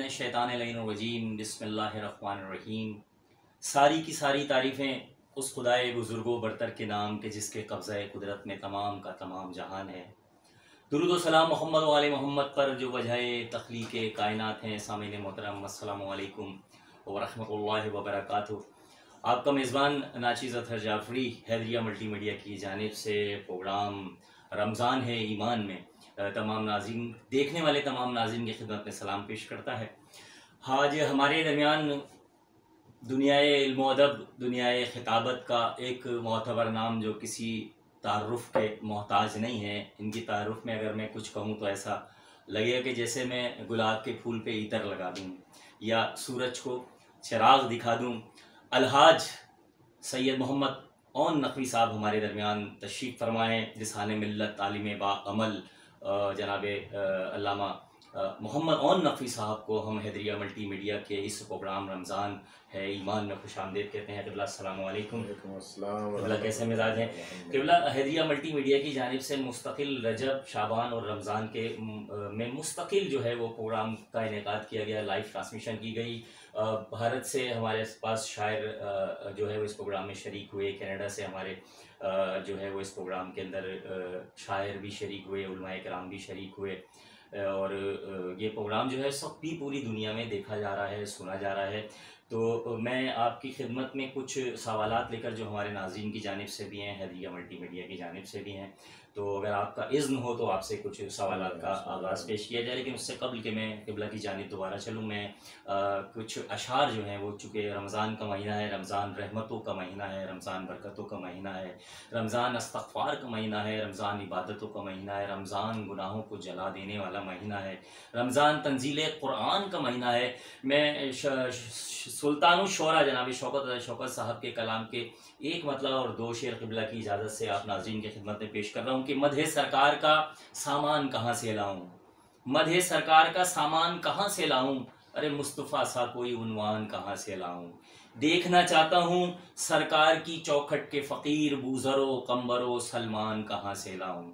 बिस्मिल्लाहिर्रहमानिर्रहीम बिस्मिल्लाहिर्रहमानिर्रहीम। सारी की सारी तारीफ़ें उस खुदाए बुज़ुर्गो बरतर के नाम के जिसके कब्ज़े कुदरत में तमाम का तमाम जहान है। दुरूद व सलाम मोहम्मद व आले मोहम्मद पर जो वजह तख्लीक़ कायनात हैं। सामीन मोहतरम अस्सलामु अलैकुम व रहमतुल्लाहि व बरकातुहू। आपका मेज़बान नाचिज़ अतहर जाफ़री हैदरिया मल्टीमीडिया की जानिब से प्रोग्राम रमज़ान है ईमान में तमाम नाज़रीन देखने वाले तमाम नाज़रीन की खिदमत में सलाम पेश करता है। आज हमारे दरमियान दुनियाए इल्म व अदब, दुनियाए खिताबत का एक मोतबर नाम जो किसी तारुफ़ के मोहताज नहीं है। इनकी तारुफ़ में अगर मैं कुछ कहूँ तो ऐसा लगेगा कि जैसे मैं गुलाब के फूल पे इतर लगा दूँ या सूरज को चिराग दिखा दूँ। अलहाज सैयद मोहम्मद ओन नकवी साहब हमारे दरमियान तशरीफ़ फरमाएँ। लिसाने मिल्लत तालीम बाअमल जनाब अल्लामा मोहम्मद ओन नकवी साहब को हम हैदरिया मल्टीमीडिया के इस प्रोग्राम रमज़ान है ईमान में खुशामदीद कहते हैं। क़िबला अस्सलामु अलैकुम। क़िबला कैसे मिजाज हैं? क़िबला हैदरिया मल्टीमीडिया की जानिब से मुस्तकिल रजब, शाबान और रमज़ान के में मुस्तकिल जो है वो प्रोग्राम का इनेकाद किया गया, लाइव ट्रांसमिशन की गई। भारत से हमारे पास शायर जो है वो इस प्रोग्राम में शरीक हुए। कनाडा से हमारे जो है वो इस प्रोग्राम के अंदर शायर भी शरीक हुए, उलमाए किराम भी शरीक हुए। और ये प्रोग्राम जो है सब भी पूरी दुनिया में देखा जा रहा है, सुना जा रहा है। तो मैं आपकी खिदमत में कुछ सवालात लेकर जो हमारे नाज़रीन की जानिब से भी हैं, हैदरिया मल्टीमीडिया की जानिब से भी हैं, तो अगर आपका इज़्न हो तो आपसे कुछ सवालात का आगाज़ पेश किया जाए। लेकिन उससे कबल कि मैं क़िबला की जानिब दोबारा चलूँ, मैं कुछ अशार जो हैं वो, चूँकि रमज़ान का महीना है, रमज़ान रहमतों का महीना है, रमज़ान बरकतों का महीना है, रमज़ान इस्तग़फ़ार का महीना है, रमज़ान इबादतों का महीना है, रमज़ान गुनाहों को जला देने वाला महीना है, रमज़ान तंज़ील कुरान का महीना है। मैं सुल्तानुल शोरा जनाब शौकत साहब के कलाम के एक मतलब और दो शेर क़िबला की इजाज़त से आप नाज़रीन की खिदमत में पेश कर रहा हूँ कि मदहे सरकार का सामान कहाँ से लाऊं, मदहे सरकार का सामान कहाँ से लाऊं, अरे मुस्तफ़ा सा कोई उन्वान कहाँ से लाऊं। देखना चाहता हूँ सरकार की चौखट के फ़कीर बूज़रो कम्बरो सलमान कहाँ से लाऊं।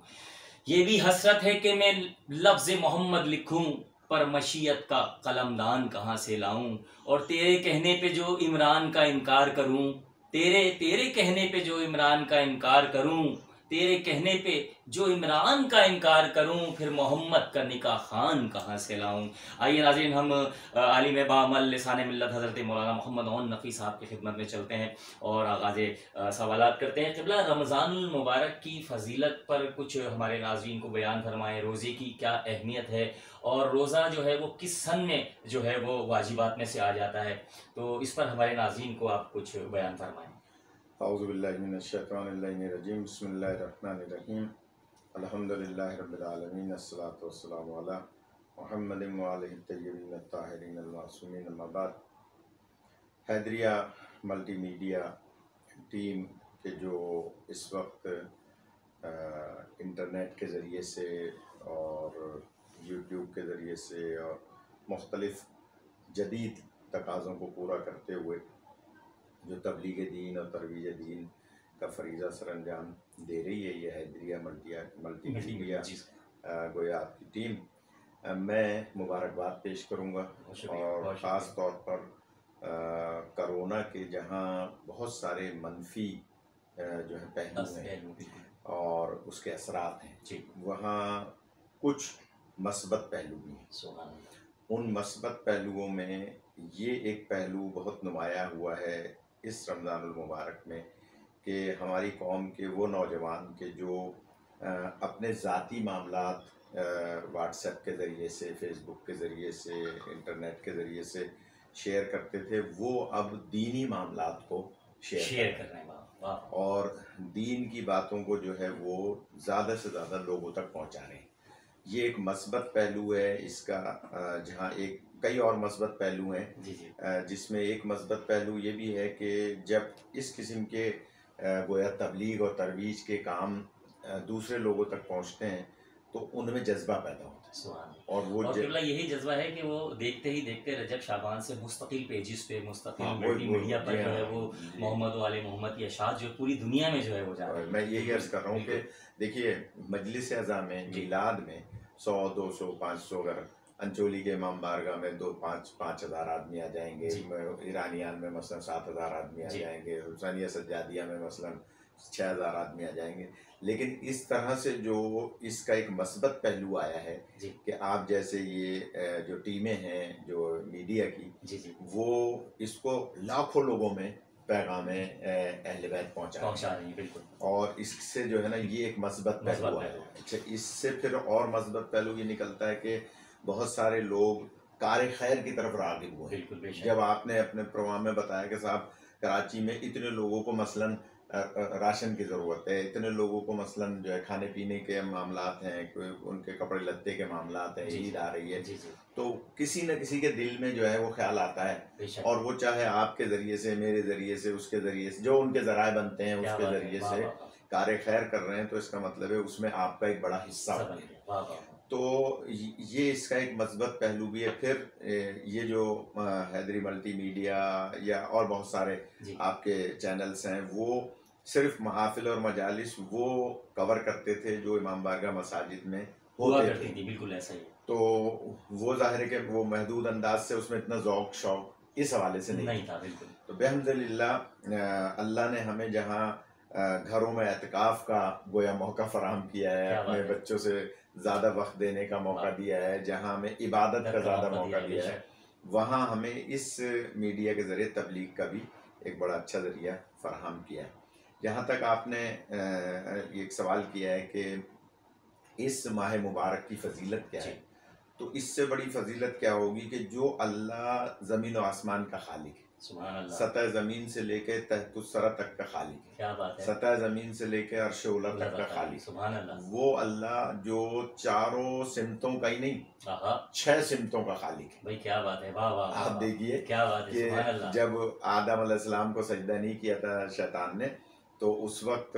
ये भी हसरत है कि मैं लफ्ज़ मोहम्मद लिखूं, पर मशीयत का कलमदान कहाँ से लाऊं। और तेरे कहने पे जो इमरान का इनकार करूं, तेरे तेरे कहने पे जो इमरान का इनकार करूं, तेरे कहने पे जो इमरान का इनकार करूं, फिर मोहम्मद का निकाह खान कहाँ से लाऊं। आइए नाज़रीन, हम आलिम बाअमल लिसाने मिल्लत हज़रत मौलाना मोहम्मद ओन नकवी साहब की खिदमत में चलते हैं और आगाज़ सवालात करते हैं। क़िबला रमज़ानुल मुबारक की फ़जीलत पर कुछ हमारे नाज़रीन को बयान फरमाएँ। रोज़े की क्या अहमियत है और रोज़ा जो है वो किस सन में जो है वो वाजिबात में से आ जाता है, तो इस पर हमारे नाज़रीन को आप कुछ बयान फरमाएँ। औज़ु बिल्लाहि मिनश शैतानिर रजीम बिस्मिल्लाहिर्रहमानिर्रहीम अल्हम्दुलिल्लाहि रब्बिल आलमीन अस्सलातु वस्सलामु अला मुहम्मदिन व आलिहि तय्यबीन अत्ताहिरीन अल-मासूमीन अम्मा बाद। हैदरिया मल्टीमीडिया टीम के जो इस वक्त इंटरनेट के ज़रिए से और यूट्यूब के ज़रिए से और मुख्तलिफ़ जदीद तकाज़ों को पूरा करते हुए जो तबलीग दीन और तरवीज दीन का फरीज़ा सर अंजाम दे रही है, ये हैदरिया मल्टीमीडिया गोया आपकी टीम। मैं मुबारकबाद पेश करूँगा और ख़ास तौर पर करोना के जहाँ बहुत सारे मनफी जो है पहलू हैं और उसके असरात हैं, वहाँ कुछ मस्बत पहलू भी हैं। उन मस्बत पहलुओं में ये एक पहलू बहुत नुमाया हुआ है इस रमज़ानुल मुबारक में कि हमारी कौम के वो नौजवान के जो अपने ज़ाती मामलात व्हाट्सएप के ज़रिए से, फेसबुक के ज़रिए से, इंटरनेट के ज़रिए से शेयर करते थे, वो अब दीनी मामलात को शेयर कर रहे हैं और दीन की बातों को जो है वो ज़्यादा से ज़्यादा लोगों तक पहुँचा रहे हैं। ये एक मस्बत पहलू है इसका, जहाँ एक कई और मस्बत पहलू हैं, जिसमें एक मस्बत पहलू ये भी है कि जब इस किस्म के गोया तबलीग और तरवीज के काम दूसरे लोगों तक पहुँचते हैं तो उनमें जज्बा पैदा होता है और वो यही जज्बा है कि वो देखते ही देखते रजब शाबान से मुस्तकिल पेजिस पे, मुस्तकिल मल्टीमीडिया पर जो है वो मोहम्मद वाले मोहम्मद की अशात जो पूरी दुनिया में जो है वो जा रहा है। मैं यही अर्ज़ कर रहा हूँ कि देखिए मजलिस अज़ा में, मिलाद में 100, 200, 500 अगर अंचोली के इमाम बारगाह में 5,000 आदमी आ जाएंगे, जी ईरानियान में मसलन 7,000 आदमी आ जी जाएंगे, हुसैनिया सज्जादिया में मसलन 6,000 आदमी आ जाएंगे। लेकिन इस तरह से जो इसका एक मस्बत पहलू आया है जी कि आप जैसे ये जो टीमें हैं जो मीडिया की, जी जी वो इसको लाखों लोगों में पैगाम अहले बैत पहुंचा रही हैं, बिल्कुल और इससे जो है ना ये एक मस्बत पहलू है। अच्छा, इससे फिर और मस्बत पहलू ये निकलता है कि बहुत सारे लोग कार खैर की तरफ राग़िब हुए। बिल्कुल बेशक। जब आपने अपने प्रोग्राम में बताया कि साहब कराची में इतने लोगों को मसलन राशन की ज़रूरत है, इतने लोगों को मसलन जो है खाने पीने के मामलात हैं, कोई उनके कपड़े लत्ते के मामलात हैं, ईद आ रही है, जी जी तो किसी न किसी के दिल में जो है वो ख्याल आता है, बेशक। और वो चाहे आपके ज़रिए से, मेरे ज़रिए से, उसके ज़रिए से, जो उनके ज़राए बनते हैं क्या उसके बात है, ज़रिए वाह से वाह वाह, कार खैर कर रहे हैं, तो इसका मतलब है उसमें आपका एक बड़ा हिस्सा सब बने। बन गया, वाह वाह वाह। तो ये इसका एक मस्बत पहलू भी है। फिर ये जो हैदरी मल्टीमीडिया या और बहुत सारे जी आपके चैनल्स हैं, वो सिर्फ महाफिल और मजालिस वो कवर करते थे जो इमाम बारगाह मसाजिद में हुआ होते करती थे। थी, बिल्कुल ऐसा ही है। तो वो जाहिर है कि वो महदूद अंदाज से उसमें इतना ज़ौक़ शौक़ इस हवाले से नहीं नहीं था, बिल्कुल। तो बेहम्दुलिल्लाह अल्लाह ने हमें जहाँ घरों में एतकाफ़ का गोया मौका फराहम किया है, क्या अपने बात है, बच्चों से ज़्यादा वक्त देने का मौका वाह, दिया है, जहाँ हमें इबादत का ज़्यादा मौका दिया है, बेशक। वहाँ हमें इस मीडिया के ज़रिए तबलीग का भी एक बड़ा अच्छा ज़रिया फराहम किया है। जहाँ तक आपने एक सवाल किया है कि इस माह मुबारक की फ़जीलत क्या जी है, तो इससे बड़ी फ़जीलत क्या होगी कि जो अल्लाह ज़मीन और आसमान का खालिक है, सुभान अल्लाह, सतह ज़मीन से लेकर तहतुस्सरा तक का खालिक है, क्या बात है, सतह ज़मीन से लेकर अर्श उला अल्लाह तक का ताला, खालिक, सुभान अल्लाह, वो अल्लाह जो चारों सिमतों का ही नहीं, आहा, 6 सिमतों का खालिक है। भाई क्या बात है, वाह वाह वाह आप वाह, देखिए क्या बात है, कि सुभान अल्लाह, जब आदम अलैहिस्सलाम को सजदा नहीं किया था शैतान ने, तो उस वक्त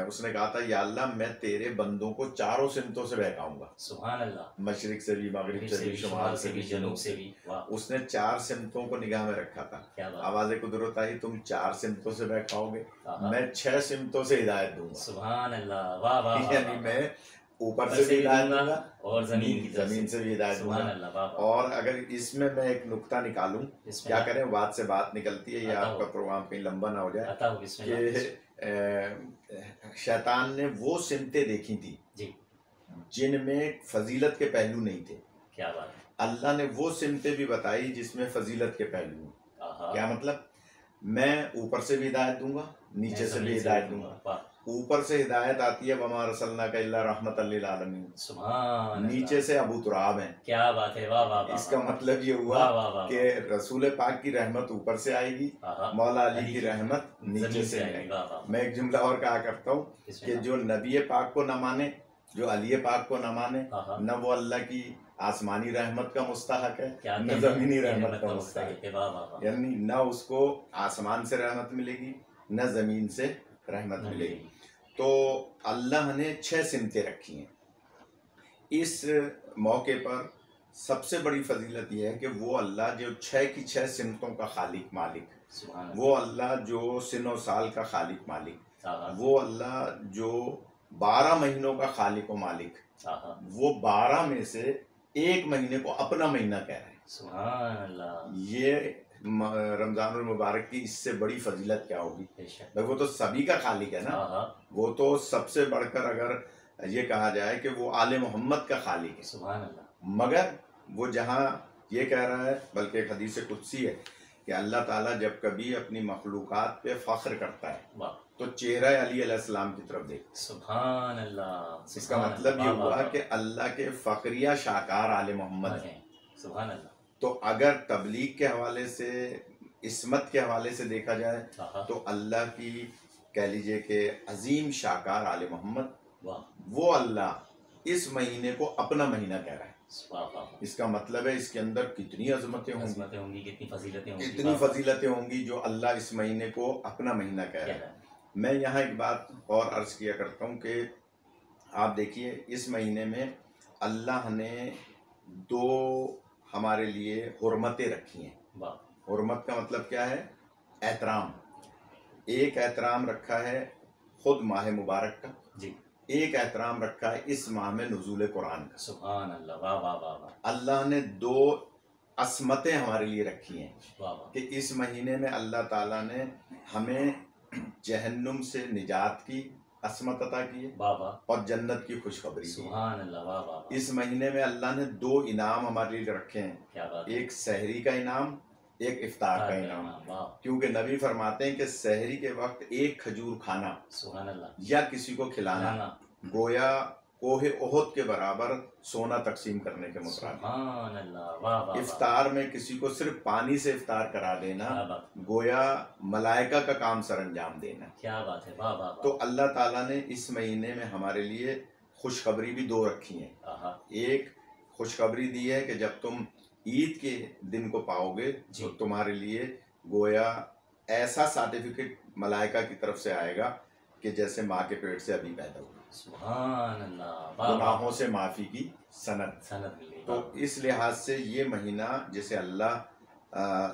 उसने कहा था या अल्लाह मैं तेरे बंदों को चारों सिमतों से बहकाऊंगा, सुभान अल्लाह, मशरिक से भी, मगरिब से भी, शुमाल से भी, जनूब से भी, वाह, उसने 4 सिमतों को निगाह में रखा था। क्या बात, आवाज़ कुदरत आई, तुम 4 सिमतों से बहकाओगे, आहा, मैं 6 सिमतों से हिदायत दूंगा। सुभान अल्लाह, वाह वाह वाह, यानी वाह, मैं ऊपर ऊपर से से भी भी हिदायत दूंगा दूंगा और जमीन की तरफ ज़मीन से भी हिदायत सुभान दूंगा। अल्लाह, वाह वाह, और अगर इसमें मैं एक नुक्ता निकालूं, क्या बिस्मिल्लाह, करें, बात से बात निकलती है, ये आता आपका हो, प्रोग्राम कहीं लंबा ना हो जाए, आता हो, बिस्मिल्लाह, कि शैतान ने वो सिमतें देखी थी जी, जिनमें फजीलत के पहलू नहीं थे, क्या बात है, अल्लाह ने वो सिमतें भी बताई जिसमें फजीलत के पहलू हैं। आहा, क्या मतलब, मैं ऊपर से भी हिदायत दूंगा, नीचे मैं से भी जमीन हिदायत दूंगा। वाह, ऊपर से हिदायत आती है वमा रसलनाका इल्ला रहमतल लिल आलमीन, सुभान नीचे अल्लाह, से अबू तुराब है। क्या बात है, वाह वाह वाह, इसका वाह, मतलब ये हुआ वाह वाह वाह, कि रसूल पाक की रहमत ऊपर से आएगी, आहा, मौला अली की रहमत नीचे जमीन से आएगी, आएगी। वाह वाह, मैं एक जुमला और कहा करता हूँ कि बिस्मिल्लाह, जो नबी पाक को न माने, जो अली पाक को न माने, आहा, न वो अल्लाह की आसमानी रहमत का मुस्तहक है, क्या न कहते ज़मीनी हैं, रहमत का मुस्तहिक मुस्तहक है, वाह वाह वाह, है। यानी न उसको आसमान से रहमत मिलेगी, न ज़मीन से रहमत न मिलेगी। मिलेगी, तो अल्लाह ने 6 सिमतें रखी हैं। इस मौके पर सबसे बड़ी फजीलत यह है कि वो अल्लाह जो 6 की 6 सिमतों का खालिक मालिक, सुभान वो अल्लाह जो सिनो साल का खालिक मालिक, अल्लाह, आहा, वो अल्लाह जो 12 महीनों का खालिक व मालिक, आहा, वो 12 में से एक महीने को अपना महीना कह रहे हैं। सुभान अल्लाह, ये रमज़ानुल मुबारक की इससे बड़ी फजीलत क्या होगी। बेशक, भाई वो तो सभी का खालिक है ना, आहा, वो तो सबसे बढ़कर अगर ये कहा जाए कि वो आले मोहम्मद का खालिक है। सुभान अल्लाह, मगर वो जहाँ ये कह रहा है, बल्कि एक हदीस कुदसी है कि अल्लाह ताला जब कभी अपनी मखलूक़ात पे फ़ख्र करता है वाह, तो चेहरा अली अलैहिस्सलाम की तरफ देखता सुभान अल्लाह, है। इसका मतलब ये हुआ कि अल्लाह के फ़ख्रिया शाकार आले मोहम्मद हैं। सुभान अल्लाह, तो अगर तबलीग के हवाले से, इस्मत के हवाले से देखा जाए, आहा, तो अल्लाह की कह लीजिए कि अजीम शाकार आले मोहम्मद, वाह, वो अल्लाह इस महीने को अपना महीना कह रहा है। वाह वाह, इसका मतलब है इसके अंदर कितनी अजमतें होंगी, अज़मतें होंगी, कितनी फजीलतें होंगी, कितनी वाह, वाह, फजीलतें होंगी जो अल्लाह इस महीने को अपना महीना कह क्या रहा है। है, मैं यहाँ एक बात और अर्ज़ किया करता हूँ कि आप देखिए इस महीने में अल्लाह ने 2 हमारे लिए हुर्मतें रखी हैं। वाह, हुर्मत का मतलब क्या है, एहतराम। एक एहतराम रखा है खुद माह मुबारक का, जी, एक एहतराम रखा है इस माह में नुज़ूल कुरान का। सुभान अल्लाह, वाह वाह वाह वाह। अल्लाह ने 2 असमतें हमारे लिए रखी हैं वाह वाह। कि इस महीने में अल्लाह ताला ने हमें जहन्नुम से निजात की असमत अता की है वाह वाह। और जन्नत की खुशखबरी दी है। सुभान अल्लाह, वाह वाह वाह। इस महीने में अल्लाह ने 2 इनाम हमारे लिए रखे हैं, क्या बात है। एक सहरी का इनाम, एक इफ्तार का इनाम। वाह। क्योंकि नबी फरमाते हैं कि सहरी के वक्त एक खजूर खाना सुभान अल्लाह या किसी को खिलाना गोया कोहे ओहद के बराबर सोना तकसीम करने के मुताबिक। सुभान अल्लाह, वाह वाह। इफ्तार में किसी को सिर्फ पानी से इफ्तार करा देना गोया मलाइका का काम सरंजाम देना। क्या बात है, वाह वाह। तो अल्लाह ताला ने इस महीने में हमारे लिए खुशखबरी भी 2 रखी हैं। एक खुशखबरी दी है कि जब तुम ईद के दिन को पाओगे तो तुम्हारे लिए गोया ऐसा सर्टिफिकेट मलाइका की तरफ से आएगा कि जैसे माँ के पेट से अभी पैदा हुआ। सुभान अल्लाह, गुनाहों से माफी की सनद। तो इस लिहाज से ये महीना जैसे अल्लाह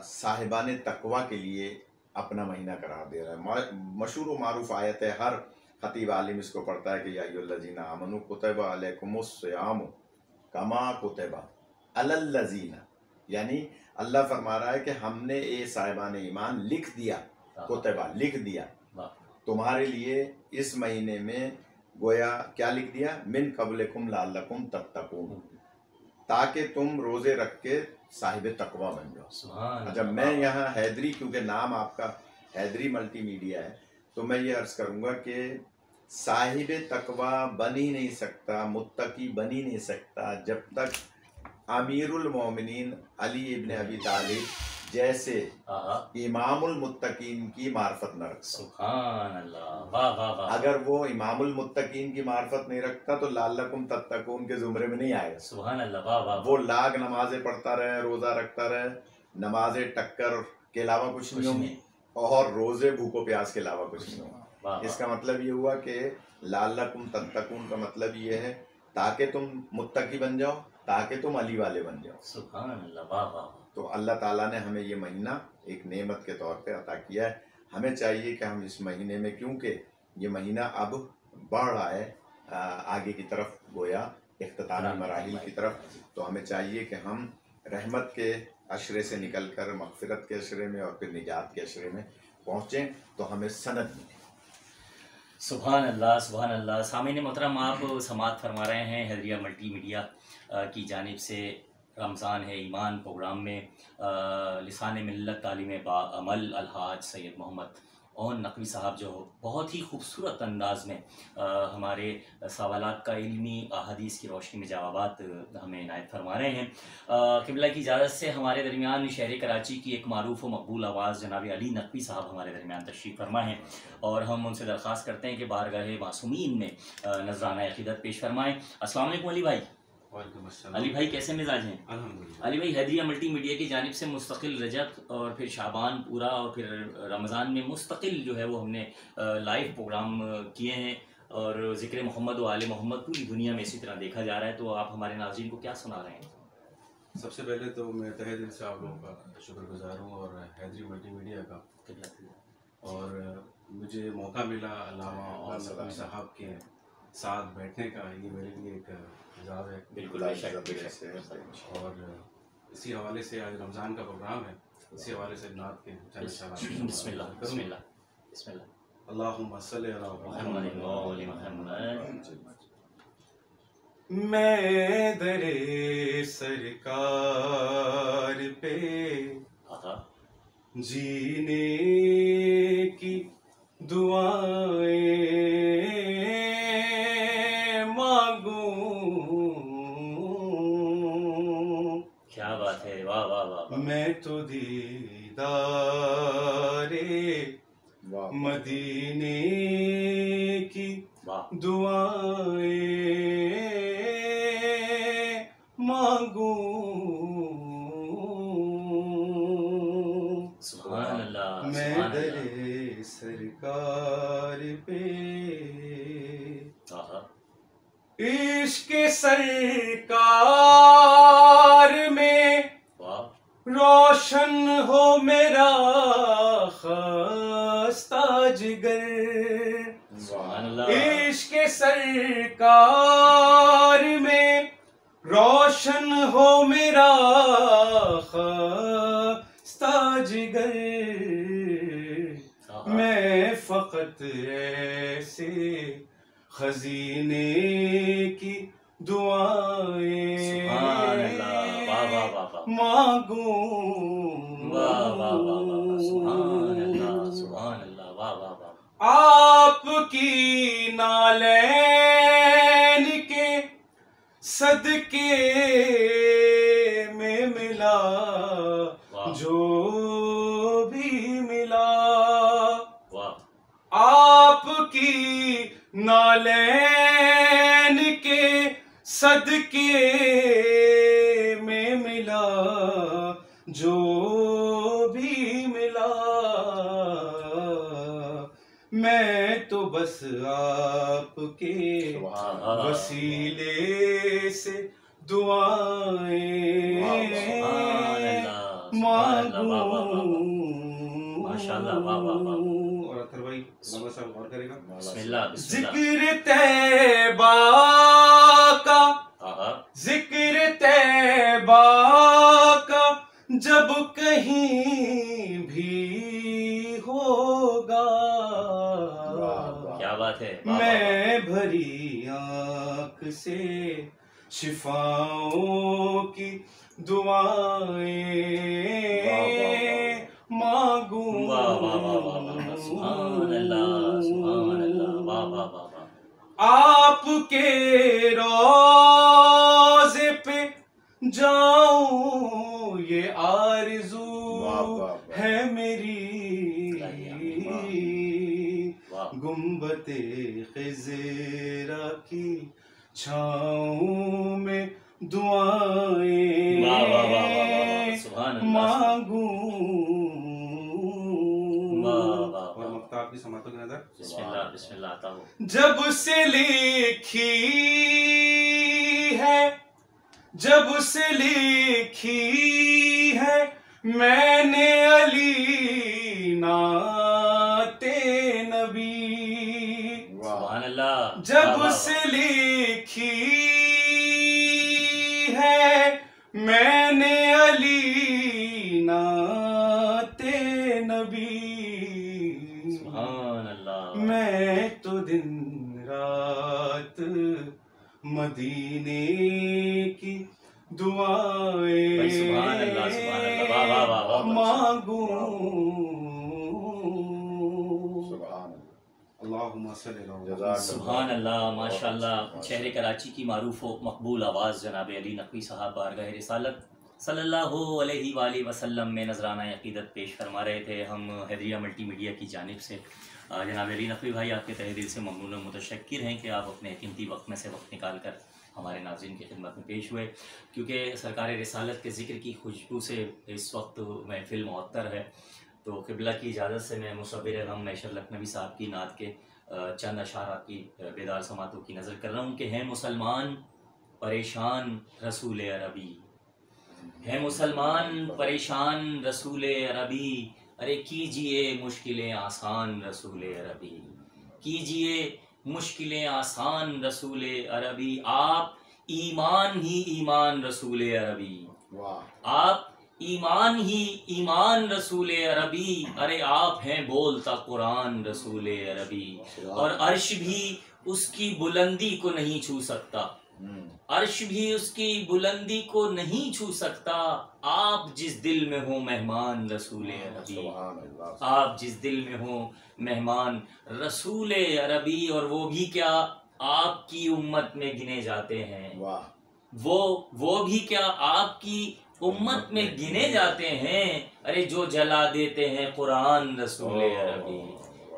साहिबान तकवा के लिए अपना महीना करार दे रहा है। मशहूर व मारूफ आयत है, हर खतीब आलिम इसको पढ़ता है कि या अय्युहल्लज़ीना आमनू कुतिबा अलैकुमुस्सियामु कमा कुतिबा अलल्लज़ीना, यानी अल्लाह फरमा रहा है कि हमने ये साहिबान ईमान लिख दिया, कुतिबा लिख दिया तुम्हारे लिए इस महीने में, गोया क्या लिख दिया, मिन कबलकुम लअल्लकुम तत्तकून, ताकि तुम रोजे रख के साहिब तकवा बन जाओ। अच्छा, मैं यहाँ हैदरी, क्योंकि नाम आपका हैदरी मल्टीमीडिया है, तो मैं ये अर्ज करूँगा कि साहिब तकवा बन ही नहीं सकता, मुत्तकी बन ही नहीं सकता जब तक अमीरुल मोमिनीन अली इब्न अबी तालिब जैसे इमामुल मुत्तकीन की मार्फत न रखता। सुभान अल्लाह, वाह वाह वाह। अगर वो इमामुल मुत्तकीन की मार्फत नहीं रखता तो लाल्लकुम तत्तकून के जुमरे में नहीं आएगा। सुभान अल्लाह, वाह वाह। वो लाख नमाजें पढ़ता रहे, रोजा रखता रहे, नमाजें टक्कर के अलावा कुछ नहीं होंगी, और रोजे भूखो प्यास के अलावा कुछ नहीं होगा। इसका मतलब ये हुआ कि लाल्लकुम तत्तकून का मतलब ये है ताकि तुम मुत्तकी बन जाओ, ताकि तुम अली वाले बन जाओ। सुभान अल्लाह, वाह वाह। तो अल्लाह ताला ने हमें ये महीना एक नेमत के तौर पे अता किया है। हमें चाहिए कि हम इस महीने में, क्योंकि ये महीना अब बढ़ रहा है आगे की तरफ, गोया इख्तितामी मराहिल की तरफ, तो हमें चाहिए कि हम रहमत के अशरे से निकल कर मग़फ़िरत के अशरे में और फिर निजात के अशरे में पहुँचें तो हमें सनद मिले। सुभान अल्लाह, सुभान अल्लाह। सामीन मोहतरम, आप समाअत फरमा रहे हैं हैदरिया मल्टीमीडिया की जानिब से रमज़ान है ईमान प्रोग्राम में लिसान मिल्लत तालीम बाअमल अलहाज सैयद मोहम्मद ओन नकवी साहब जो बहुत ही खूबसूरत अंदाज में हमारे सवालात का इल्मी हदीस की रोशनी में जवाबात हमें इनायत फरमा रहे हैं। क़िबला की इजाज़त से हमारे दरमियान शहर कराची की एक मारूफ़ व मकबूल आवाज़ जनाब अली नकवी साहब हमारे दरमियान तशरीफ़ फरमा हैं, और हम उनसे दरख्वास्त करते हैं कि बारगाह मासूमीन में नजराना अक़ीदत पेश फरमाएँ। अस्सलाम वालेकुम अली भाई। अली भाई, कैसे मिजाज हैं? अल्हम्दुलिल्लाह। अली भाई, हैदरिया मल्टीमीडिया की जानिब से मुस्तकिल रजब और फिर शाबान पूरा और फिर रमज़ान में मुस्तकिल जो है वो हमने लाइव प्रोग्राम किए हैं, और ज़िक्र मोहम्मद व आले मोहम्मद पूरी दुनिया में इसी तरह देखा जा रहा है। तो आप हमारे नाज़रीन को क्या सुना रहे हैं? सबसे पहले तो मैं तहे दिल से आप लोगों का शुक्रगुजार हूँ और हैदरी मल्टीमीडिया का, और मुझे मौका मिला अल्लामा और नकवी साहब के साथ बैठने का, ये मेरे लिए एक एजाज़ है। बिल्कुल, और इसी हवाले से आज रमज़ान का प्रोग्राम है, इसी हवाले से नात के बिस्मिल्लाह बिस्मिल्लाह बिस्मिल्लाह। अल्लाहुम्मा सल्ली अला मुहम्मद व आलि मुहम्मद। मैं दरे सरकार पे जीने की दुआएं क्या बात है, वाह वाह वाह। मैं तो दीदारे मदीने की दुआएं मांगू। सुभान अल्लाह। मैं दरे सरकार पे इश्क सरकार में रोशन हो मेरा खास्ता जिगर। सुभान अल्लाह। इश्क सरकार में रोशन हो मेरा ख़ास्ता जिगर, मैं फ़क़त ऐसे खजीने की दुआएं मांगूं। आपकी नालैन के सदके में मिला जो भी मिला, आपकी नालैन के सदके में मिला जो भी मिला, मैं तो बस आपके वसीले से दुआएं मांगूं। और अतर भाई साहब और करेगा। जिक्र तैबा का, जिक्र तैबा का जब कहीं भी होगा, क्या बात है, मैं भरी आँख से शिफाओं की दुआएं मांगूं। आपके रोज़े पे जाऊं ये आरज़ू है मेरी, गुंबते ख़िज़रा की छाँव में दुआएं मांगूं। और मक्ता की समातों की नजर। बिस्मिल्लाह बिस्मिल्लाह आता हो। जब से लिखी है, जब से लिखी है मैंने अली नाते नबी, सुभान अल्लाह। जब से लिखी है मैंने अली नाते नबी, सुभान अल्लाह। मैं तो दिन रात मदीने की दुआएं मांगूं। सुभान अल्लाह, माशाअल्लाह। शहर कराची की मारूफ व मकबूल आवाज़ जनाब अली नकवी साहब बारगाह रिसालत सल्लल्लाहु अलैहि वसल्लम में नजराना अक़ीदत पेश फरमा रहे थे। हम हैदरिया मल्टीमीडिया की जानिब से जनाब अली नकवी भाई आपके तहे दिल से ममनून और मुतशक्किर हैं कि आप अपने कीमती वक्त में से वक्त निकाल कर हमारे नाज़रीन की खिदमत में पेश हुए, क्योंकि सरकार रिसालत के ज़िक्र की खुशबू से इस वक्त महफिल मुअत्तर है। तो क़िबला की इजाज़त से मैं मुसव्विर गम मैशर लखनवी साहब की नात के चंद अशारा की बेदार समातों की नज़र कर रहा हूँ कि हैं मुसलमान परेशान रसूल अरबी, है मुसलमान परेशान रसूल अरबी, अरे कीजिए मुश्किलें आसान रसूल अरबी, कीजिए मुश्किलें आसान रसूल अरबी, आप ईमान ही ईमान रसूल अरबी, आप ईमान ही ईमान रसूल अरबी, अरे आप हैं बोलता कुरान रसूल अरबी, और अर्श भी उसकी बुलंदी को नहीं छू सकता, अर्श भी उसकी बुलंदी को नहीं छू सकता, आप जिस दिल में हो मेहमान रसूल अरबी, आप जिस दिल में हो मेहमान रसूल अरबी, और वो भी क्या आपकी उम्मत में गिने जाते हैं, वो भी क्या आपकी उम्मत में गिने जाते हैं, अरे जो जला देते हैं कुरान रसूल अरबी,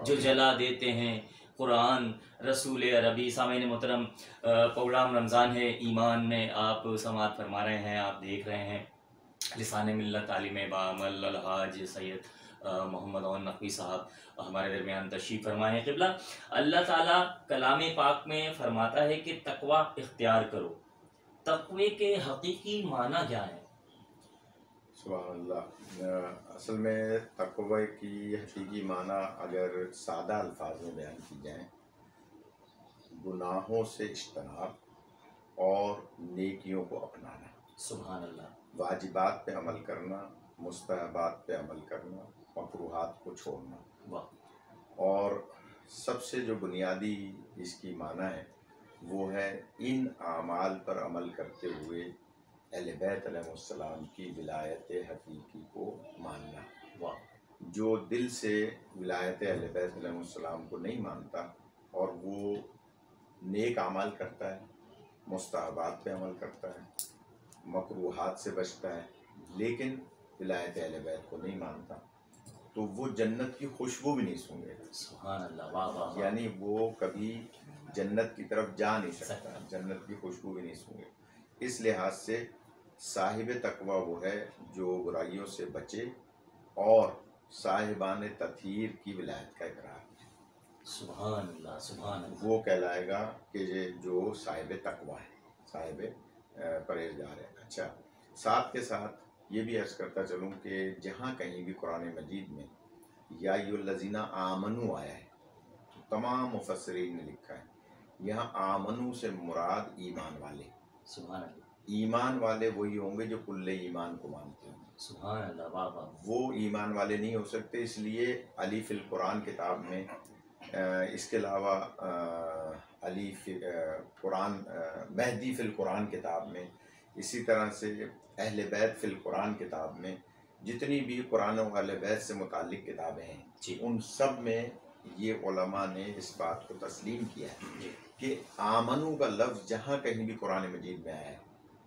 जो जला देते हैं कुरान रसूल अरबी। सामईन मोहतरम, प्रोग्राम रमज़ान है ईमान में आप समाअत फरमा रहे हैं, आप देख रहे हैं लिसाने मिल्लत आलिम बामल अलहाज सैयद मोहम्मद और नकवी साहब हमारे दरमियान तशरीफ़ फरमाए हैं। क़िबला, अल्लाह ताला कलाम पाक में फरमाता है कि तकवा इख्तियार करो, तकवे के हकीकी माना क्या है? सुभान अल्लाह। असल में तकवा की हकीकी माना अगर सादा अल्फाज में बयान की जाए गुनाहों से इज्तनाब और नेकियों को अपनाना। सुभान अल्लाह। वाजिबात पे अमल करना, मुस्तहबात पे अमल करना, मकरूहात को छोड़ना। वाह। और सबसे जो बुनियादी इसकी माना है वो है इन आमाल पर अमल करते हुए अहले बैत अलैहिस्सलाम की विलायत हकीकी को मानना। वाह। जो दिल से विलायत अहले बैत अलैहिस्सलाम को नहीं मानता और वो नेक आमाल करता है, मुस्तहबात पे अमल करता है, मकरूहात से बचता है, लेकिन विलायत अहले बैत को नहीं मानता, तो वो जन्नत की खुशबू भी नहीं सूंघेगा। सुभान अल्लाह। वाह वाह। यानी वो कभी जन्नत की तरफ जा नहीं सकता, जन्नत की खुशबू भी नहीं सूंघेगा। इस लिहाज से साहिब तकवा वो है जो बुराइयों से बचे और साहिबान तथहीर की विलायत का इकरार करे। सुभान अल्लाह। सुभान अल्लाह। वो कहलाएगा कि जो साहिब तकवा है, साहिब परहेजगार है। अच्छा, साथ के साथ ये भी अर्ज करता चलूँ कि जहाँ कहीं भी कुरान मजीद में या अय्युहल्लज़ीना आमनू आया है तो तमाम मुफस्सिरीन ने लिखा है यहाँ आमनू से मुराद ईमान वाले। सुभान अल्लाह। ईमान वाले वही होंगे जो कुल्ले ईमान को मानते होंगे। सुभान अल्लाह। वाह वाह। वो ईमान वाले नहीं हो सकते, इसलिए अली फिल कुरान किताब में इसके अलावा अली कुरान महदी फिल कुरान किताब में, इसी तरह से अहले बैत फिल कुरान किताब में, जितनी भी कुरान और अहले बैत से मुताल्लिक किताबें हैं उन सब में ये उलमा ने इस बात को तस्लीम किया है कि आमनू का लफ्ज़ जहाँ कहीं भी कुरान मजीद में आया है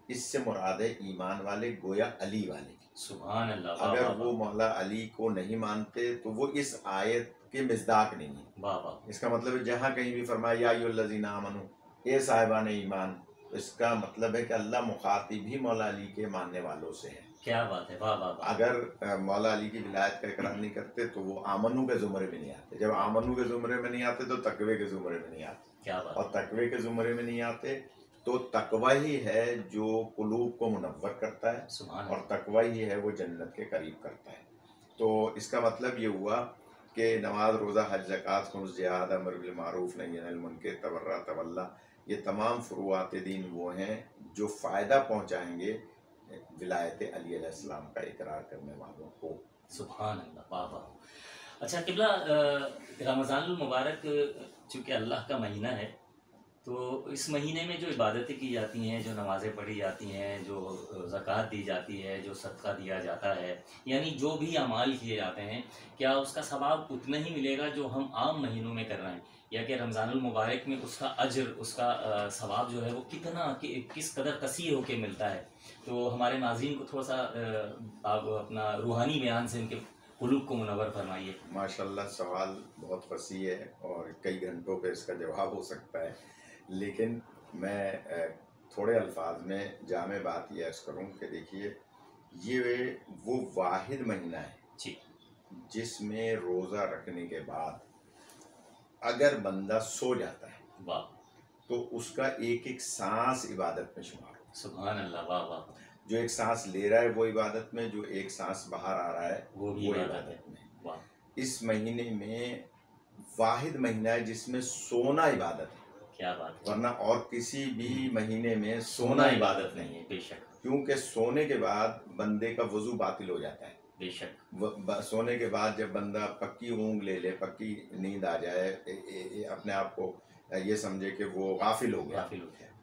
इससे मुराद है ईमान वाले, गोया अली वाले। सुभान अल्लाह। अगर वो मौला अली को नहीं मानते तो वो इस आयत के मिज़दाक नहीं है। वाह वाह। इसका मतलब है जहाँ कहीं भी फरमाया या अय्युहल्लज़ीना आमनू, ए साहिबान ईमान, तो इसका मतलब है कि अल्लाह मुखातिब भी मौला अली के मानने वालों से है। क्या बात है। वाह वाह वाह। अगर मौला अली की विलायत का इकरार नहीं करते तो वो आमनू के ज़ुमरे में नहीं आते। जब आमनू के ज़ुमरे में नहीं आते तो तकवे के ज़ुमरे में नहीं आते। क्या बात। और तकवे के ज़ुमरे में नहीं आते तो तकवा ही है जो कुलूब को मुनव्वर करता है, सुभान और तकवा ही है वो जन्नत के करीब करता है। तो इसका मतलब ये हुआ कि नमाज, रोज़ा, हज, ज़कात, खुम्स, जिहाद, अमर बिल मारूफ, नही अनिल मुनकर, तबर्रा, तवल्ला, ये तमाम फ़ुरूआत दीन वो हैं जो फ़ायदा पहुँचाएँगे विलायत अली अलैहिस्सलाम का इकरार करने वालों को। सुभान अल्लाह। वाह वाह। अच्छा किबला, रमज़ानुल मुबारक चूँकि अल्लाह का महीना है तो इस महीने में जो इबादतें की जाती हैं, जो नमाज़ें पढ़ी जाती हैं, जो ज़कात दी जाती है, जो सदका दिया जाता है, यानी जो भी अमाल किए जाते हैं, क्या उसका सवाब उतना ही मिलेगा जो हम आम महीनों में कर रहे हैं, या कि रमज़ानुल मुबारक में उसका अजर, उसका सवाब जो है वो कितना किस कदर कसीर होके मिलता है? तो हमारे नाज़रीन को थोड़ा सा आप अपना रूहानी बयान से इनके कुलूब को मुनव्वर फरमाइए। माशाल्लाह, सवाल बहुत वसी है और कई घंटों पे इसका जवाब हो सकता है, लेकिन मैं थोड़े अल्फाज में जामे बात ये अर्ज़ करूँ कि देखिए, ये वो वाहिद महीना है जी जिसमें रोज़ा रखने के बाद अगर बंदा सो जाता है, वाह, तो उसका एक एक सांस इबादत में शुमार हो। सुभान अल्लाह। वाह वाह। जो एक सांस ले रहा है वो इबादत में, जो एक सांस बाहर आ रहा है वो भी इबादत में। वाह। इस महीने में वाहिद महीना है जिसमें सोना इबादत है। क्या बात है। वरना और किसी भी महीने में सोना इबादत नहीं है। बेशक। क्योंकि सोने के बाद बंदे का वजू बातिल हो जाता है। बेशक। सोने के बाद जब बंदा पक्की ऊँग ले ले, पक्की नींद आ जाए, अपने आप को ये समझे कि वो गाफिल हो गया,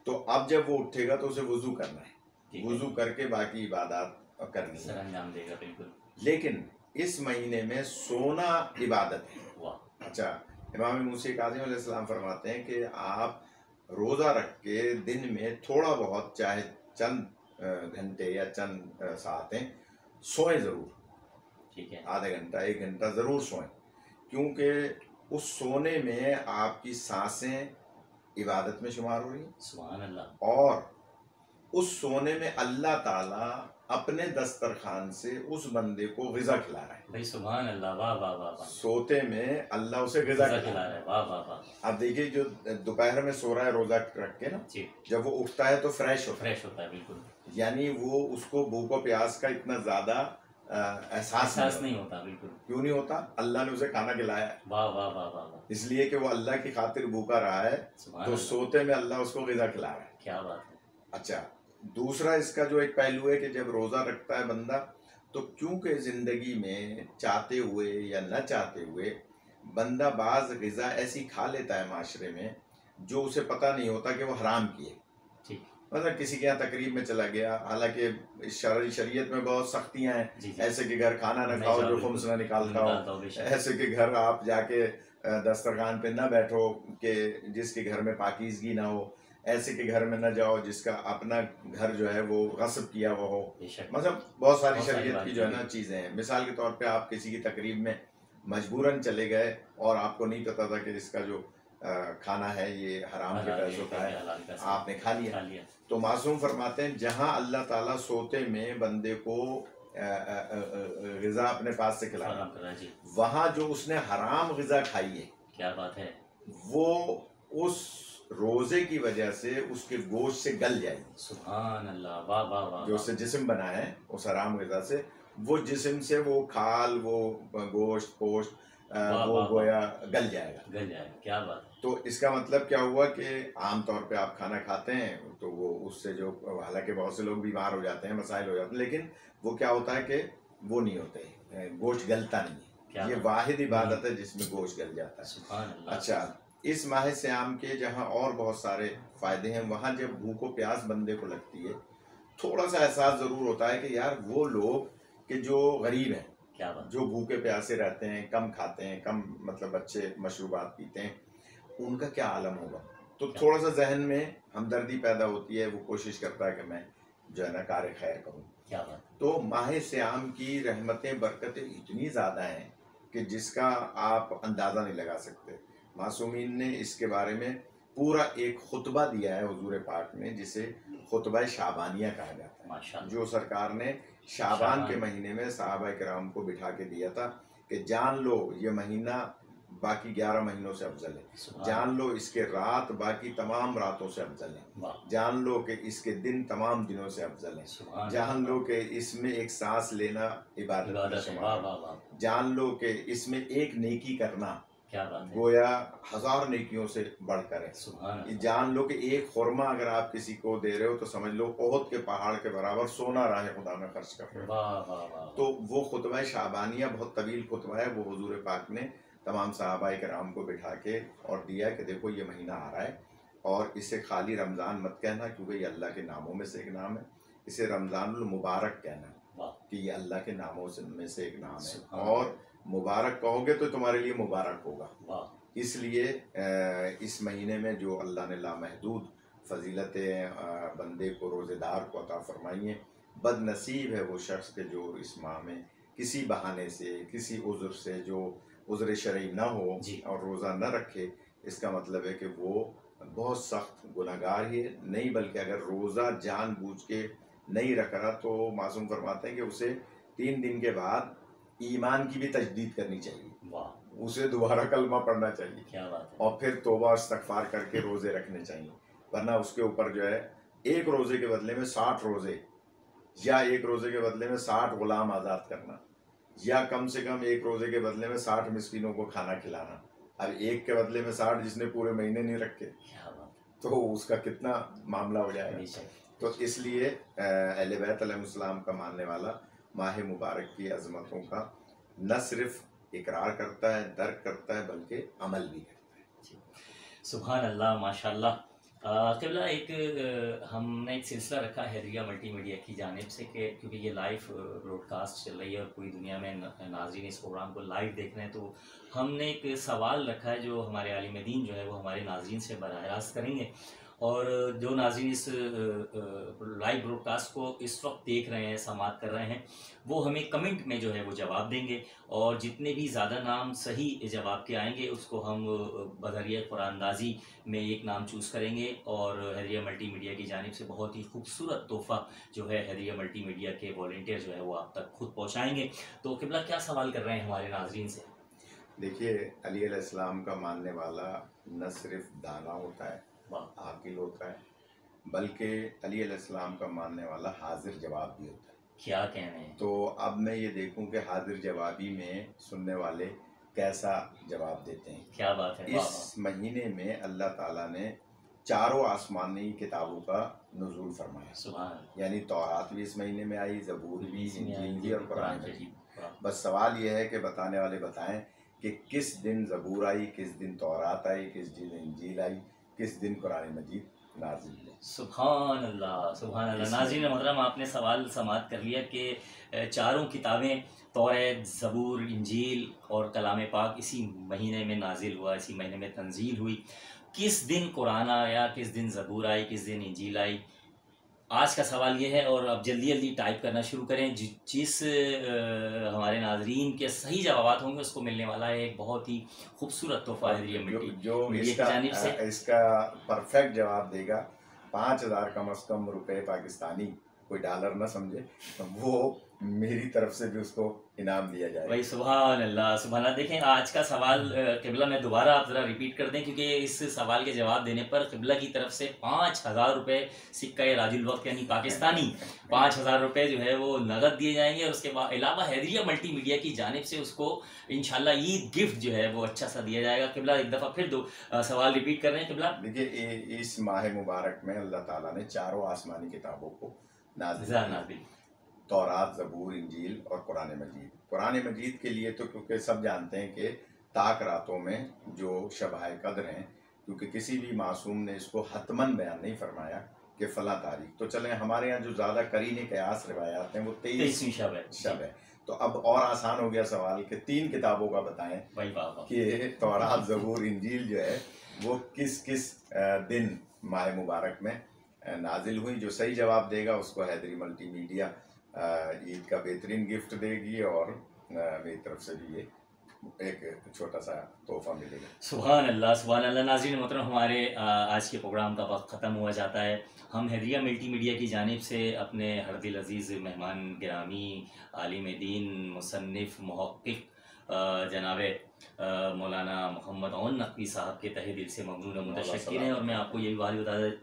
तो अब जब वो उठेगा तो उसे वजू करना है, वजू करके बाकी इबादत करनी है, अंजाम देगा। बिल्कुल। लेकिन इस महीने में सोना इबादत है। वाह। अच्छा, इमाम मूसा काज़िम अलैहिस्सलाम फरमाते हैं कि आप रोज़ा रख के दिन में थोड़ा बहुत, चाहे चंद घंटे या चंद सातें सोएं ज़रूर। ठीक है। आधा घंटा, एक घंटा ज़रूर सोएं, क्योंकि उस सोने में आपकी सांसें इबादत में शुमार हो रही हैं। सुभान अल्लाह। और उस सोने में अल्लाह ताला अपने दस्तरखान से उस बंदे को गिज़ा खिला रहा है। भाई सुभान अल्लाह। वाह वाह वाह। सोते में अल्लाह उसे गिज़ा खिला रहा है। वाह वाह वाह। अब देखिए, जो दोपहर में सो रहा है रोज़ा रख के ना, जब वो उठता है तो फ्रेश होता है। बिल्कुल। यानी वो उसको भूख और प्यास का इतना ज़्यादा एहसास नहीं होता। बिल्कुल। क्यों नहीं होता? अल्लाह ने उसे खाना खिलाया है, वाह वाह वाह वाह वाह, इसलिए कि वो अल्लाह की खातिर भूखा रहा है, तो सोते में अल्लाह उसको ग़िज़ा खिला रहा है। क्या बात है। अच्छा, दूसरा इसका जो एक पहलू है कि जब रोज़ा रखता है बंदा, तो क्योंकि ज़िंदगी में चाहते हुए या न चाहते हुए बंदा बाज़ ग़िज़ा ऐसी खा लेता है माशरे में जो उसे पता नहीं होता कि वो हराम की है। ठीक। मतलब किसी के यहाँ तकरीब में चला गया, हालांकि शरीयत में बहुत सख्तियाँ हैं, ऐसे के घर खाना न खाओ जो खुम्स न निकालता हो, ऐसे के घर आप जाके दस्तरखान पे न बैठो कि जिसके घर में पाकीज़गी ना हो, ऐसे के घर में न जाओ जिसका अपना घर जो है वो गस्ब किया हुआ हो। मतलब बहुत सारी शरीयत की जो है ना चीज़ें हैं। मिसाल के तौर पे आप किसी की तकरीब में मजबूरन चले गए और आपको नहीं पता था कि इसका जो खाना है ये हराम के पैसों का है, आपने खा लिया। तो मासूम फरमाते हैं जहाँ अल्लाह ताला सोते में बंदे को ग़िज़ा अपने पास से खिलाया, वहाँ जो उसने हराम ग़िज़ा खाई है, क्या बात है, वो उस रोज़े की वजह से उसके गोश्त से गल जाएगी। सुभान अल्लाह, वाह वाह वाह। जो उससे जिस्म बना है उस हराम ग़िज़ा से, वो जिस्म से वो खाल, वो गोश्त पोश्त वो गोया गल जाएगा। क्या बात। तो इसका मतलब क्या हुआ कि आम तौर पे आप खाना खाते हैं तो वो उससे जो, हालांकि बहुत से लोग बीमार हो जाते हैं, मसाइल हो जाते हैं, लेकिन वो क्या होता है कि वो नहीं होते, गोश्त गलता नहीं है। ये वाहिद इबादत है जिसमें गोश्त गल जाता है। अच्छा, इस माह सियाम के जहाँ और बहुत सारे फ़ायदे हैं, वहाँ जब भूखो प्यास बंदे को लगती है, थोड़ा सा एहसास ज़रूर होता है कि यार वो लोग कि जो गरीब हैं, जो भूखे प्यासे रहते हैं, कम खाते हैं, कम मतलब अच्छे मशरूबात पीते हैं, उनका क्या आलम होगा। तो थोड़ा सा जहन में हमदर्दी पैदा होती है, वो कोशिश करता है कि मैं जो है ना कार्य खैर करूँ। क्या बात। तो माह सियाम की रहमतें बरकतें इतनी ज़्यादा हैं कि जिसका आप अंदाज़ा नहीं लगा सकते। मासूमीन ने इसके बारे में पूरा एक खुतबा दिया है हुजूर पाक ने, जिसे खुतबा शाबानिया कहा जाता है, जो सरकार ने शाबान के महीने में सहाबा किराम को बिठा के दिया था कि जान लो ये महीना बाकी 11 महीनों से अफजल है, जान लो इसके रात बाकी तमाम रातों से अफजल है, जान लो कि इसके दिन तमाम दिनों से अफजल है, जान लो कि इसमें एक सांस लेना इबादत है, जान लो कि इसमें एक नेकी करना गोया 1000 नेकियों से बढ़कर है, जान लो कि एक खुरमा अगर आप किसी को दे रहे हो तो समझ लो ओहद के पहाड़ के बराबर सोना राह खुदा में खर्च कर रहे हो। तो वो खुतबा शाबानिया बहुत तवील खुतबा है, वो हुजूर पाक ने तमाम सहाबा किराम को बिठा के और दिया कि देखो ये महीना आ रहा है और इसे खाली रमज़ान मत कहना क्योंकि ये अल्लाह के नामों में से एक नाम है, इसे रमज़ानुल मुबारक कहना कि ये अल्लाह के नामों में से एक नाम है, और मुबारक कहोगे तो तुम्हारे लिए मुबारक होगा। इसलिए इस महीने में जो अल्लाह ने लामहदूद फजीलतें बंदे को रोज़ेदार को अता फरमाई हैं, बदनसीब है वो शख्स के जो इस माह में किसी बहाने से, किसी उज़्र से, जो उज़्र शरई ना हो और रोज़ा न रखे। इसका मतलब है कि वो बहुत सख्त गुनहगार ही नहीं, बल्कि अगर रोज़ा जानबूझ के नहीं रख रहा तो मासूम फरमाते हैं कि उसे 3 दिन के बाद ईमान की भी तजदीद करनी चाहिए, उसे दोबारा कलमा पढ़ना चाहिए। क्या बात है। और फिर तौबा इस्तग़फ़ार करके रोज़े रखने चाहिए, वरना उसके ऊपर जो है एक रोज़े के बदले में 60 रोज़े, या एक रोज़े के बदले में 60 गुलाम आज़ाद करना, या कम से कम एक रोज़े के बदले में 60 मिस्कीनों को खाना खिलाना। अब एक के बदले में 60 जिसने पूरे महीने नहीं रखे, तो उसका कितना मामला हो जाएगा। तो इसलिए अहले बैत अलैहिस्सलाम का मानने वाला माह मुबारक की अज़मतों का न सिर्फ इकरार करता है, दर्क करता है, बल्कि अमल भी करता है। सुभान अल्लाह, माशाअल्लाह। क़िबला हमने एक सिलसिला रखा है रिया मल्टीमीडिया की जानिब से कि क्योंकि ये लाइव ब्रॉडकास्ट चल रही है और पूरी दुनिया में नाज़रीन इस प्रोग्राम को लाइव देख रहे हैं, तो हमने एक सवाल रखा है जो हमारे आलिम दीन जो है वो हमारे नाज़रीन से बराह रास्त करेंगे, और जो नाज़रीन इस लाइव ब्रॉडकास्ट को इस वक्त देख रहे हैं, समाअत कर रहे हैं, वो हमें कमेंट में जो है वो जवाब देंगे, और जितने भी ज़्यादा नाम सही जवाब के आएंगे उसको हम बज़रिया कुरानंदाज़ी में एक नाम चूज़ करेंगे, और हदरिया मल्टीमीडिया की जानिब से बहुत ही खूबसूरत तोहफ़ा जो है हदरिया मल्टीमीडिया के वॉलंटियर जो है वो आप तक खुद पहुँचाएँगे। तो क़िबला क्या सवाल कर रहे हैं हमारे नाज़रीन से? देखिए, अली अलैहिस्सलाम का मानने वाला न सिर्फ दाना होता है, आकिल होता है, बल्कि अली अलैहिस्सलाम का मानने वाला हाजिर जवाब भी होता है। क्या कहने हैं। तो अब मैं ये देखूं कि हाजिर जवाबी में सुनने वाले कैसा जवाब देते हैं। क्या बात है। इस महीने में अल्लाह ताला ने चारों आसमानी किताबों का नुज़ूल फरमाया, सुभान। यानी तौरात भी इस महीने में आई, ज़बूर भी, इंजील भी और कुरान मजीद। हाँ। बस सवाल यह है कि बताने वाले बताएं कि किस दिन ज़बूर आई, किस दिन तौरात आई, किस दिन इंजील आई, किस दिन कुरान मजीद नाजिल हुई। सुभान अल्लाह, सुभान अल्लाह। नाज़रीन मोहतरम, आपने सवाल समाअत कर लिया कि चारों किताबें तौरात, ज़बूर, इंजील और कलाम पाक इसी महीने में नाजिल हुआ, इसी महीने में तंजील हुई। किस दिन कुरान आया, किस दिन ज़बूर आई, किस दिन इंजील आई, आज का सवाल ये है। और अब जल्दी जल्दी टाइप करना शुरू करें। जिस हमारे नाजरीन के सही जवाब होंगे उसको मिलने वाला है एक बहुत ही खूबसूरत तोहफा जो इसका परफेक्ट जवाब देगा 5,000 कम अज़ कम रुपए पाकिस्तानी, कोई डॉलर ना समझे, वो मेरी तरफ से भी उसको इनाम दिया जाए। भाई सुभान अल्लाह, सुभान अल्लाह। देखें आज का सवाल क़िबला में दोबारा आप ज़रा रिपीट कर दें, क्योंकि इस सवाल के जवाब देने पर क़िबला की तरफ से 5,000 रुपये सिक्का राजुल वक्त यानी पाकिस्तानी 5,000 रुपये जो है वो नगद दिए जाएंगे। और उसके बाद अलावा हैदरिया मल्टीमीडिया की जानिब से उसको इंशाल्लाह ईद गिफ्ट जो है वो अच्छा सा दिया जाएगा। क़िबला एक दफ़ा फिर दो सवाल रिपीट कर रहे हैं क़िबला। देखिए, इस माह मुबारक में अल्लाह ताला ने चारों आसमानी किताबों को नाज़िल, तौरात, ज़बूर, इंजील और कुरान मजीद। कुरान मजीद के लिए तो क्योंकि सब जानते हैं कि ताक रातों में जो शब-ए कद्र हैं, क्योंकि किसी भी मासूम ने इसको हतमन बयान नहीं फरमाया कि फ़ला तारीख। तो चलें, हमारे यहाँ जो ज़्यादा करीने क़यास रिवायात हैं वो 23वीं शब है। तो अब और आसान हो गया सवाल कि 3 किताबों का बताएं कि तौरात, ज़बूर, इंजील जो है वो किस किस दिन माह मुबारक में नाजिल हुई। जो सही जवाब देगा उसको हैदरी मल्टीमीडिया ईद का बेहतरीन गिफ्ट देगी और मेरी तरफ से भी ये एक छोटा सा तोहफा मिलेगा। सुभान अल्लाह, सुभान अल्लाह। नाज़रीन मोहतरम, हमारे आज के प्रोग्राम का वक्त ख़त्म हुआ जाता है। हम हैदरिया मल्टीमीडिया की जानिब से अपने हर दिल अज़ीज़ मेहमान गिरामी, आलिम दीन, मुसन्निफ़, मुहक़्क़िक़ जनाब मौलाना मोहम्मद औन नक़वी साहब के तहे दिल से ममनून और मुतशक्किर हैं। और मैं आपको यही बात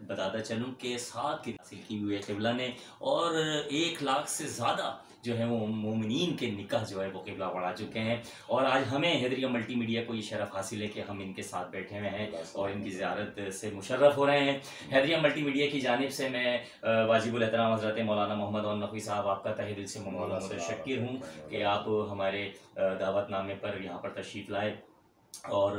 बताता चलूँ कि 7 की हासिल की हुई है क़िबला ने, और 1 लाख से ज़्यादा जो है वो मोमिनीन के निकाह जो है वो क़िबला बढ़ा चुके हैं। और आज हमें हैदरिया मल्टीमीडिया को ये शरफ़ हासिल है कि हम इनके साथ बैठे हुए हैं और इनकी ज़ियारत से मुशर्रफ़ हो रहे हैं। हैदरिया मल्टीमीडिया की जानिब से मैं वाजिबुल एहतराम हज़रत मौलाना मोहम्मद औन नक़वी साहब आपका तहे दिल से ममनून और मुतशक्किर हूँ कि आप हमारे दावतनामे पर यहाँ पर तशरीफ़ लाए और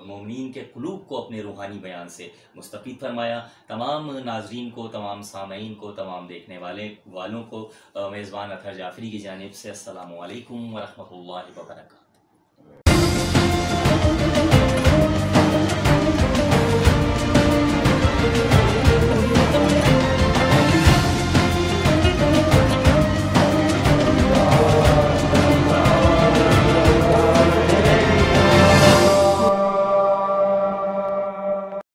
मोमिनीन के क़ुलूब को अपने रूहानी बयान से मुस्तफ़ीद फरमाया। तमाम नाज़रीन को, तमाम सामईन को, तमाम देखने वालों को मेज़बान अतहर जाफ़री की जानिब से अस्सलामु अलैकुम व रहमतुल्लाहि व बरकातहू।